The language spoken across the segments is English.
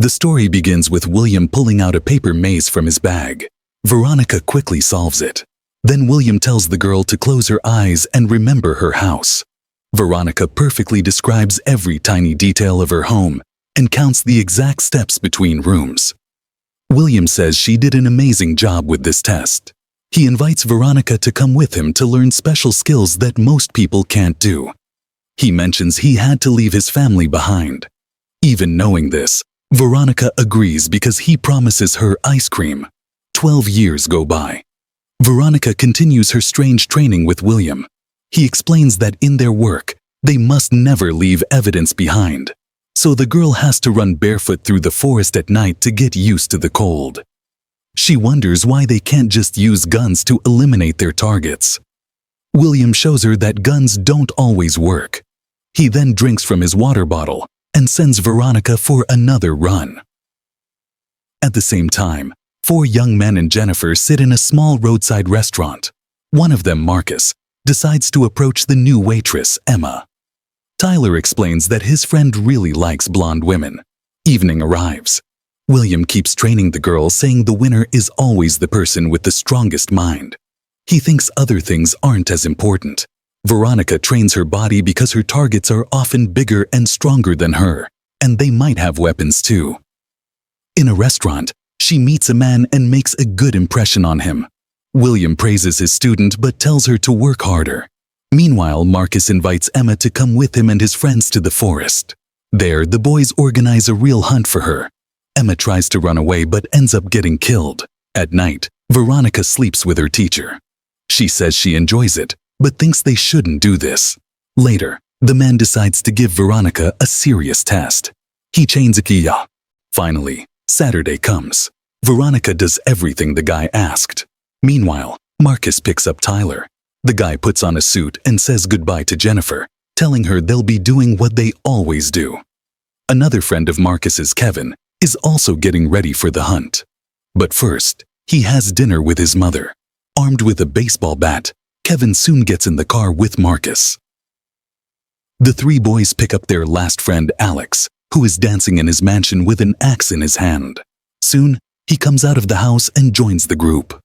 The story begins with William pulling out a paper maze from his bag. Veronica quickly solves it. Then William tells the girl to close her eyes and remember her house. Veronica perfectly describes every tiny detail of her home and counts the exact steps between rooms. William says she did an amazing job with this test. He invites Veronica to come with him to learn special skills that most people can't do. He mentions he had to leave his family behind. Even knowing this, Veronica agrees because he promises her ice cream. 12 years go by. Veronica continues her strange training with William. He explains that in their work, they must never leave evidence behind. So the girl has to run barefoot through the forest at night to get used to the cold. She wonders why they can't just use guns to eliminate their targets. William shows her that guns don't always work. He then drinks from his water bottle and sends Veronica for another run. At the same time, 4 young men and Jennifer sit in a small roadside restaurant. One of them, Marcus, decides to approach the new waitress, Emma. Tyler explains that his friend really likes blonde women. Evening arrives. William keeps training the girl, saying the winner is always the person with the strongest mind. He thinks other things aren't as important. Veronica trains her body because her targets are often bigger and stronger than her, and they might have weapons too. In a restaurant, she meets a man and makes a good impression on him. William praises his student but tells her to work harder. Meanwhile, Marcus invites Emma to come with him and his friends to the forest. There, the boys organize a real hunt for her. Emma tries to run away but ends up getting killed. At night, Veronica sleeps with her teacher. She says she enjoys it, but thinks they shouldn't do this. Later, the man decides to give Veronica a serious test. He chains a key. Finally, Saturday comes. Veronica does everything the guy asked. Meanwhile, Marcus picks up Tyler. The guy puts on a suit and says goodbye to Jennifer, telling her they'll be doing what they always do. Another friend of Marcus's, Kevin, is also getting ready for the hunt. But first, he has dinner with his mother. Armed with a baseball bat, Kevin soon gets in the car with Marcus. The 3 boys pick up their last friend, Alex, who is dancing in his mansion with an axe in his hand. Soon, he comes out of the house and joins the group.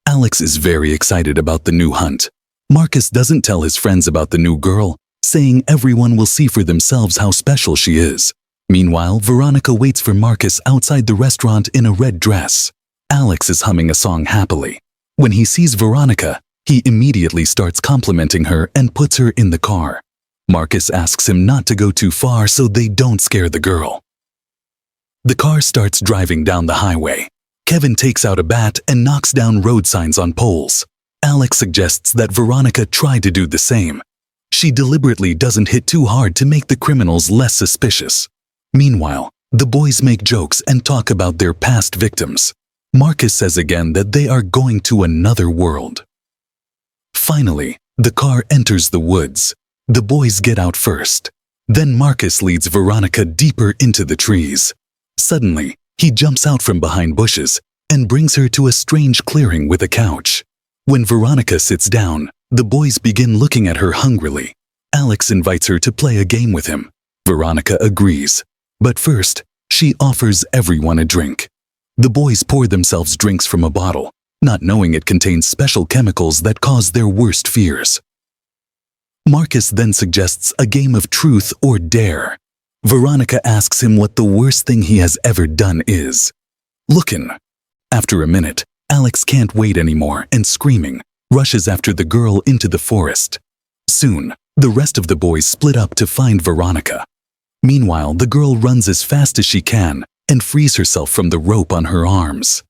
Alex is very excited about the new hunt. Marcus doesn't tell his friends about the new girl, saying everyone will see for themselves how special she is. Meanwhile, Veronica waits for Marcus outside the restaurant in a red dress. Alex is humming a song happily. When he sees Veronica, he immediately starts complimenting her and puts her in the car. Marcus asks him not to go too far so they don't scare the girl. The car starts driving down the highway. Kevin takes out a bat and knocks down road signs on poles. Alex suggests that Veronica try to do the same. She deliberately doesn't hit too hard to make the criminals less suspicious. Meanwhile, the boys make jokes and talk about their past victims. Marcus says again that they are going to another world. Finally, the car enters the woods. The boys get out first. Then Marcus leads Veronica deeper into the trees. Suddenly, he jumps out from behind bushes and brings her to a strange clearing with a couch. When Veronica sits down, the boys begin looking at her hungrily. Alex invites her to play a game with him. Veronica agrees. But first, she offers everyone a drink. The boys pour themselves drinks from a bottle, not knowing it contains special chemicals that cause their worst fears. Marcus then suggests a game of truth or dare. Veronica asks him what the worst thing he has ever done is. Lookin'. After a minute, Alex can't wait anymore and screaming, rushes after the girl into the forest. Soon, the rest of the boys split up to find Veronica. Meanwhile, the girl runs as fast as she can and frees herself from the rope on her arms.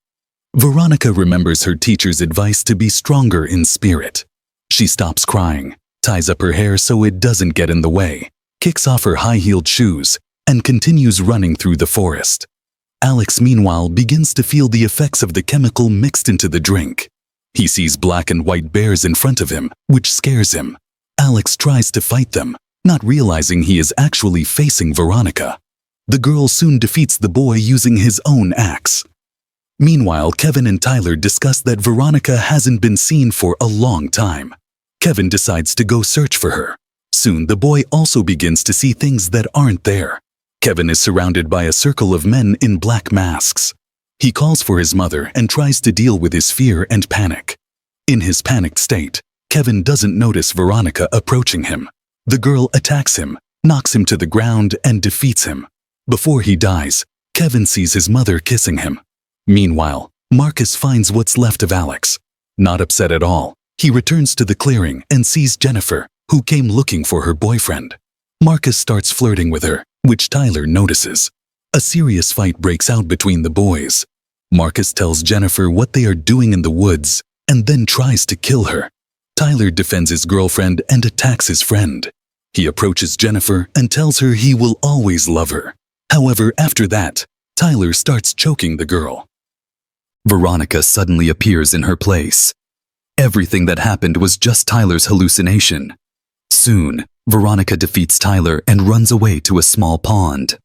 Veronica remembers her teacher's advice to be stronger in spirit. She stops crying, ties up her hair so it doesn't get in the way, kicks off her high-heeled shoes, and continues running through the forest. Alex, meanwhile, begins to feel the effects of the chemical mixed into the drink. He sees black and white bears in front of him, which scares him. Alex tries to fight them, not realizing he is actually facing Veronica. The girl soon defeats the boy using his own axe. Meanwhile, Kevin and Tyler discuss that Veronica hasn't been seen for a long time. Kevin decides to go search for her. Soon, the boy also begins to see things that aren't there. Kevin is surrounded by a circle of men in black masks. He calls for his mother and tries to deal with his fear and panic. In his panicked state, Kevin doesn't notice Veronica approaching him. The girl attacks him, knocks him to the ground, and defeats him. Before he dies, Kevin sees his mother kissing him. Meanwhile, Marcus finds what's left of Alex. Not upset at all, he returns to the clearing and sees Jennifer, who came looking for her boyfriend. Marcus starts flirting with her, which Tyler notices. A serious fight breaks out between the boys. Marcus tells Jennifer what they are doing in the woods and then tries to kill her. Tyler defends his girlfriend and attacks his friend. He approaches Jennifer and tells her he will always love her. However, after that, Tyler starts choking the girl. Veronica suddenly appears in her place. Everything that happened was just Tyler's hallucination. Soon, Veronica defeats Tyler and runs away to a small pond.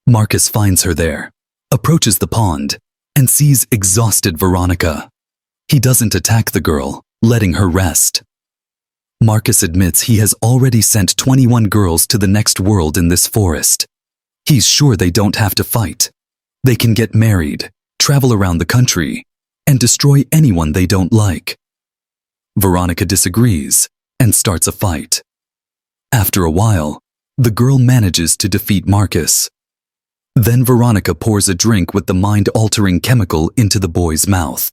Marcus finds her there, approaches the pond, and sees exhausted Veronica. He doesn't attack the girl, letting her rest. Marcus admits he has already sent 21 girls to the next world in this forest. He's sure they don't have to fight. They can get married, travel around the country, and destroy anyone they don't like. Veronica disagrees and starts a fight. After a while, the girl manages to defeat Marcus. Then Veronica pours a drink with the mind-altering chemical into the boy's mouth.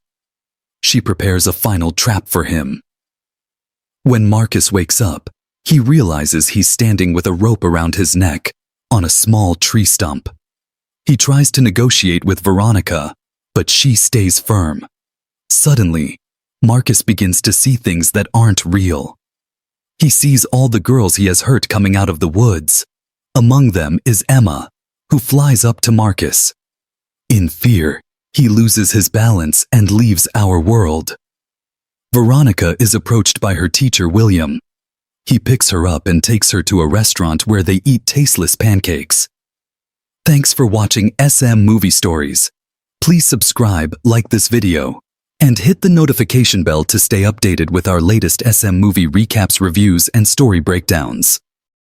She prepares a final trap for him. When Marcus wakes up, he realizes he's standing with a rope around his neck on a small tree stump. He tries to negotiate with Veronica, but she stays firm. Suddenly, Marcus begins to see things that aren't real. He sees all the girls he has hurt coming out of the woods. Among them is Emma, who flies up to Marcus. In fear, he loses his balance and leaves our world. Veronica is approached by her teacher, William. He picks her up and takes her to a restaurant where they eat tasteless pancakes. Thanks for watching SM Movie Stories. Please subscribe, like this video, and hit the notification bell to stay updated with our latest SM movie recaps, reviews, and story breakdowns.